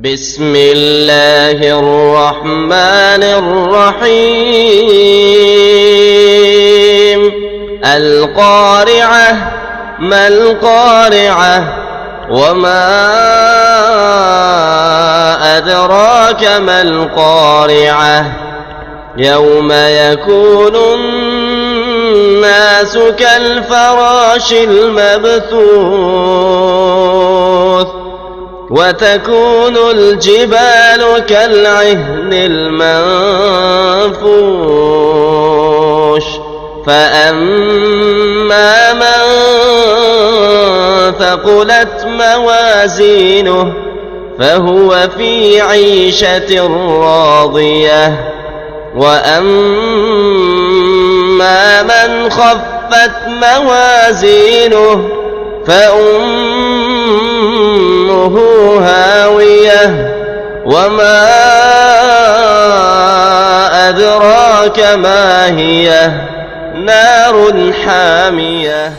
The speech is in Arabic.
بسم الله الرحمن الرحيم. القارعة. ما القارعة؟ وما أدراك ما القارعة؟ يوم يكون الناس كالفراش المبثوث وتكون الجبال كالعهن المنفوش. فأما من ثقلت موازينه فهو في عيشة راضية. وأما من خفت موازينه فأمه هاوية. وما أدراك ما هي؟ نار حامية.